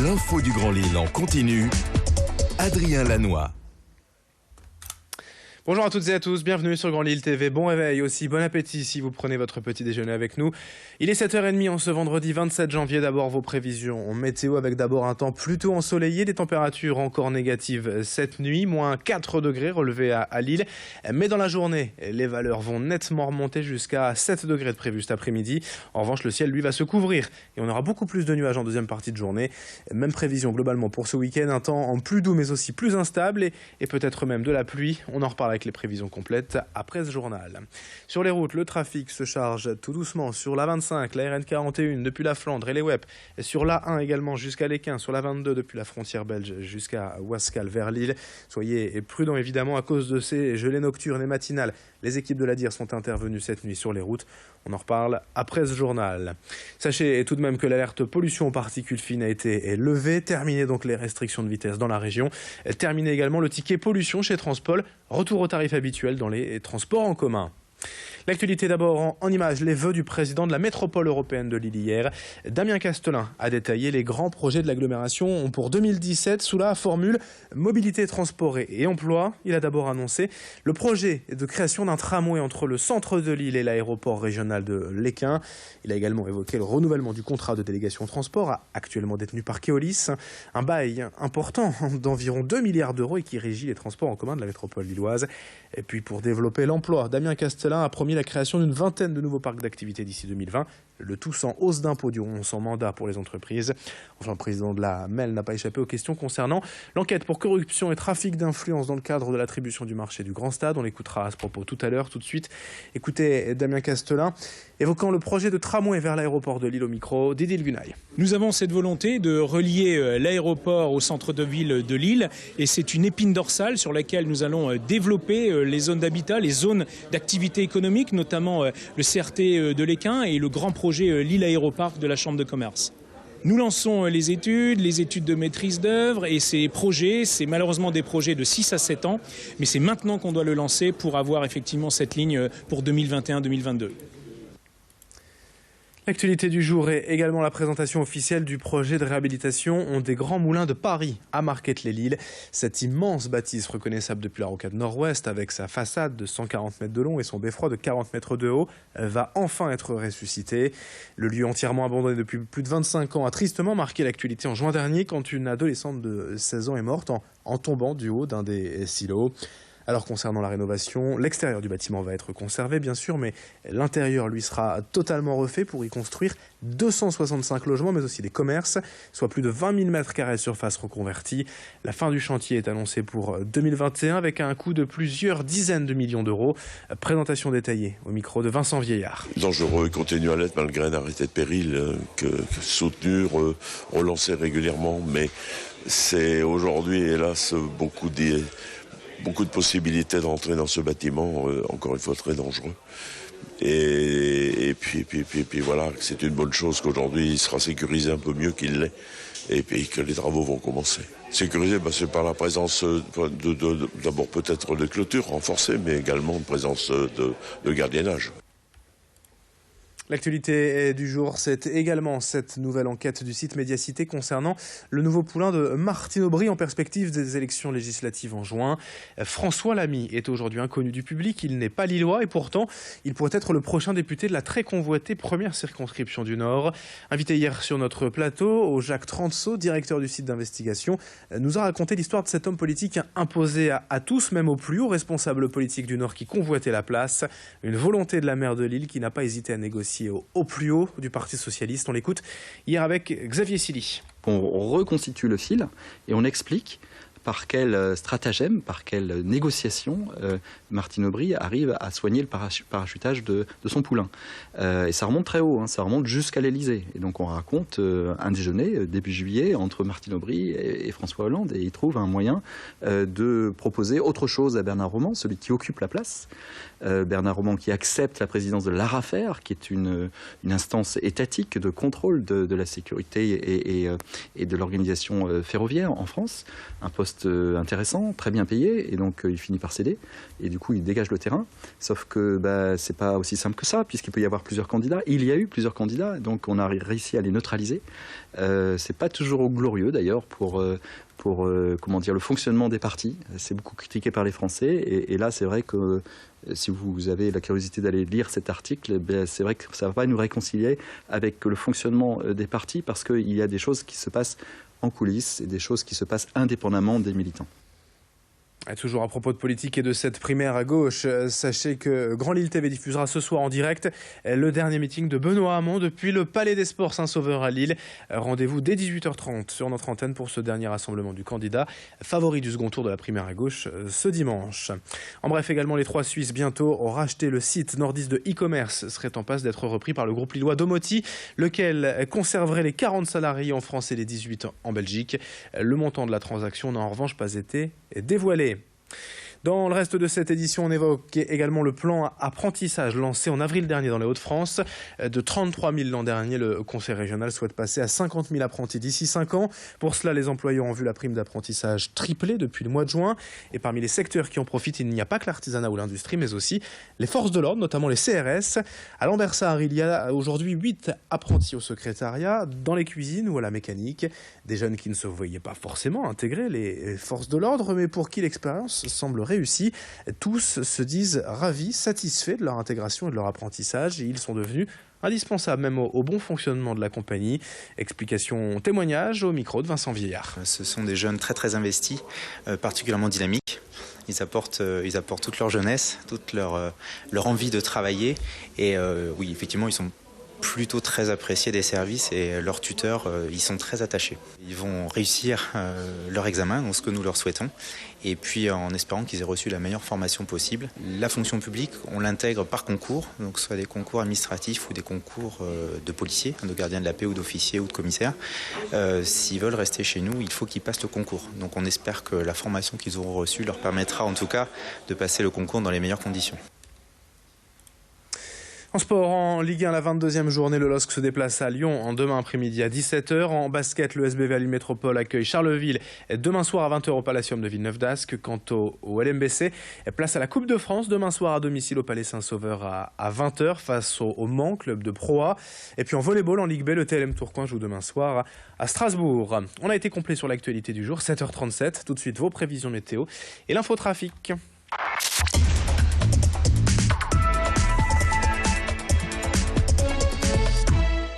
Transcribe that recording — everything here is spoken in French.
L'info du Grand Lille en continu. Adrien Lanois. Bonjour à toutes et à tous, bienvenue sur Grand Lille TV. Bon réveil aussi, bon appétit si vous prenez votre petit déjeuner avec nous. Il est 7h30 en ce vendredi 27 janvier. D'abord vos prévisions météo avec d'abord un temps plutôt ensoleillé, des températures encore négatives cette nuit, moins 4 degrés relevés à Lille. Mais dans la journée, les valeurs vont nettement remonter jusqu'à 7 degrés de prévu cet après-midi. En revanche, le ciel lui va se couvrir et on aura beaucoup plus de nuages en deuxième partie de journée. Même prévision globalement pour ce week-end, un temps en plus doux mais aussi plus instable et peut-être même de la pluie. On en reparle avec les prévisions complètes après ce journal. Sur les routes, le trafic se charge tout doucement sur la 25, la RN 41 depuis la Flandre et les WEP, et sur la 1 également jusqu'à l'Équin, sur la 22 depuis la frontière belge jusqu'à Ouascal vers Lille. Soyez prudents évidemment à cause de ces gelées nocturnes et matinales. Les équipes de la DIR sont intervenues cette nuit sur les routes. On en reparle après ce journal. Sachez tout de même que l'alerte pollution aux particules fines a été levée. Terminé donc les restrictions de vitesse dans la région. Terminé également le ticket pollution chez Transpol. Retour au tarif habituel dans les transports en commun. L'actualité d'abord en images, les vœux du président de la métropole européenne de Lille hier. Damien Castelin a détaillé les grands projets de l'agglomération pour 2017 sous la formule mobilité, transport et emploi. Il a d'abord annoncé le projet de création d'un tramway entre le centre de Lille et l'aéroport régional de l'Équin. Il a également évoqué le renouvellement du contrat de délégation transport actuellement détenu par Keolis. Un bail important d'environ 2 milliards d'euros et qui régit les transports en commun de la métropole lilloise. Et puis pour développer l'emploi, Damien Castelin a promis la création d'une vingtaine de nouveaux parcs d'activités d'ici 2020, le tout sans hausse d'impôts durant son mandat pour les entreprises. Enfin, le président de la MEL n'a pas échappé aux questions concernant l'enquête pour corruption et trafic d'influence dans le cadre de l'attribution du marché du Grand Stade. On l'écoutera à ce propos tout à l'heure, tout de suite. Écoutez Damien Castelin, évoquant le projet de tramway vers l'aéroport de Lille au micro d'Edil Gunaï. Nous avons cette volonté de relier l'aéroport au centre de ville de Lille et c'est une épine dorsale sur laquelle nous allons développer les zones d'habitat, les zones d'activité économique, notamment le CRT de l'Équin et le grand projet Lille Aéroparc de la Chambre de commerce. Nous lançons les études de maîtrise d'œuvre et ces projets, c'est malheureusement des projets de 6 à 7 ans, mais c'est maintenant qu'on doit le lancer pour avoir effectivement cette ligne pour 2021-2022. L'actualité du jour est également la présentation officielle du projet de réhabilitation des Grands Moulins de Paris à Marquette-les-Lilles. Cette immense bâtisse reconnaissable depuis la rocade nord-ouest avec sa façade de 140 mètres de long et son beffroi de 40 mètres de haut va enfin être ressuscité. Le lieu entièrement abandonné depuis plus de 25 ans a tristement marqué l'actualité en juin dernier quand une adolescente de 16 ans est morte en tombant du haut d'un des silos. Alors concernant la rénovation, l'extérieur du bâtiment va être conservé bien sûr, mais l'intérieur lui sera totalement refait pour y construire 265 logements mais aussi des commerces, soit plus de 20 000 m² de surface reconvertie. La fin du chantier est annoncée pour 2021 avec un coût de plusieurs dizaines de millions d'euros. Présentation détaillée au micro de Vincent Vieillard. Dangereux, continue à l'être malgré un arrêté de péril que soutenu, relancé régulièrement, mais c'est aujourd'hui hélas beaucoup de possibilités d'entrer dans ce bâtiment, encore une fois très dangereux. Et puis voilà, c'est une bonne chose qu'aujourd'hui il sera sécurisé un peu mieux qu'il l'est et puis que les travaux vont commencer. Sécurisé, c'est par la présence d'abord peut-être de clôtures renforcées, mais également de présence de gardiennage. L'actualité du jour, c'est également cette nouvelle enquête du site Médiacité concernant le nouveau poulain de Martine-Aubry en perspective des élections législatives en juin. François Lamy est aujourd'hui inconnu du public, il n'est pas lillois et pourtant il pourrait être le prochain député de la très convoitée première circonscription du Nord. Invité hier sur notre plateau, Jacques Tranceau, directeur du site d'investigation, nous a raconté l'histoire de cet homme politique imposé à tous, même aux plus hauts responsables politiques du Nord qui convoitaient la place. Une volonté de la maire de Lille qui n'a pas hésité à négocier au plus haut du Parti Socialiste. On l'écoute hier avec Xavier Silly. On reconstitue le fil et on explique par quel stratagème, par quelle négociation Martine-Aubry arrive à soigner le parachutage de son poulain. Et ça remonte très haut, ça remonte jusqu'à l'Élysée. Et donc on raconte un déjeuner début juillet entre Martine-Aubry et François Hollande. Et il trouve un moyen de proposer autre chose à Bernard Roman, celui qui occupe la place. Bernard Roman qui accepte la présidence de l'ARAFER, qui est une instance étatique de contrôle de la sécurité et de l'organisation ferroviaire en France. Un poste poste intéressant, très bien payé, et donc il finit par céder, et du coup il dégage le terrain. Sauf que c'est pas aussi simple que ça, puisqu'il peut y avoir plusieurs candidats. Il y a eu plusieurs candidats, donc on a réussi à les neutraliser. C'est pas toujours glorieux d'ailleurs pour comment dire, le fonctionnement des partis. C'est beaucoup critiqué par les Français, et là c'est vrai que si vous avez la curiosité d'aller lire cet article, c'est vrai que ça ne va pas nous réconcilier avec le fonctionnement des partis, parce qu'il y a des choses qui se passent en coulisses et des choses qui se passent indépendamment des militants. Et toujours à propos de politique et de cette primaire à gauche, sachez que Grand Lille TV diffusera ce soir en direct le dernier meeting de Benoît Hamon depuis le Palais des Sports Saint-Sauveur à Lille. Rendez-vous dès 18h30 sur notre antenne pour ce dernier rassemblement du candidat favori du second tour de la primaire à gauche ce dimanche. En bref, également les 3 Suisses bientôt ont racheté le site nordiste de e-commerce, serait en passe d'être repris par le groupe lillois Domoti, lequel conserverait les 40 salariés en France et les 18 en Belgique. Le montant de la transaction n'a en revanche pas été dévoilé. Dans le reste de cette édition, on évoque également le plan apprentissage lancé en avril dernier dans les Hauts-de-France. De 33 000 l'an dernier, le Conseil régional souhaite passer à 50 000 apprentis d'ici 5 ans. Pour cela, les employeurs ont vu la prime d'apprentissage tripler depuis le mois de juin. Et parmi les secteurs qui en profitent, il n'y a pas que l'artisanat ou l'industrie, mais aussi les forces de l'ordre, notamment les CRS. À Lambersart, il y a aujourd'hui 8 apprentis au secrétariat, dans les cuisines ou à la mécanique. Des jeunes qui ne se voyaient pas forcément intégrer les forces de l'ordre, mais pour qui l'expérience semble réussi. Tous se disent ravis, satisfaits de leur intégration et de leur apprentissage, et ils sont devenus indispensables même au bon fonctionnement de la compagnie. Explication, témoignage au micro de Vincent Vieillard. Ce sont des jeunes très très investis, particulièrement dynamiques. Ils apportent toute leur jeunesse, toute leur envie de travailler, et oui, effectivement, ils sont plutôt très appréciés des services, et leurs tuteurs y sont très attachés. Ils vont réussir leur examen, donc ce que nous leur souhaitons, et puis en espérant qu'ils aient reçu la meilleure formation possible. La fonction publique, on l'intègre par concours, donc soit des concours administratifs ou des concours de policiers, de gardiens de la paix ou d'officiers ou de commissaires. S'ils veulent rester chez nous, il faut qu'ils passent le concours. Donc on espère que la formation qu'ils auront reçue leur permettra en tout cas de passer le concours dans les meilleures conditions. En sport, en Ligue 1, la 22e journée, le LOSC se déplace à Lyon en demain après-midi à 17h. En basket, le SBV Lille Métropole accueille Charleville demain soir à 20h au Palacium de Villeneuve-d'Ascq. Quant au LMBC, place à la Coupe de France demain soir à domicile au Palais Saint-Sauveur à 20h face au Mans, club de Pro A. Et puis en volleyball, en Ligue B, le TLM Tourcoing joue demain soir à Strasbourg. On a été complet sur l'actualité du jour, 7h37. Tout de suite, vos prévisions météo et l'infotrafic.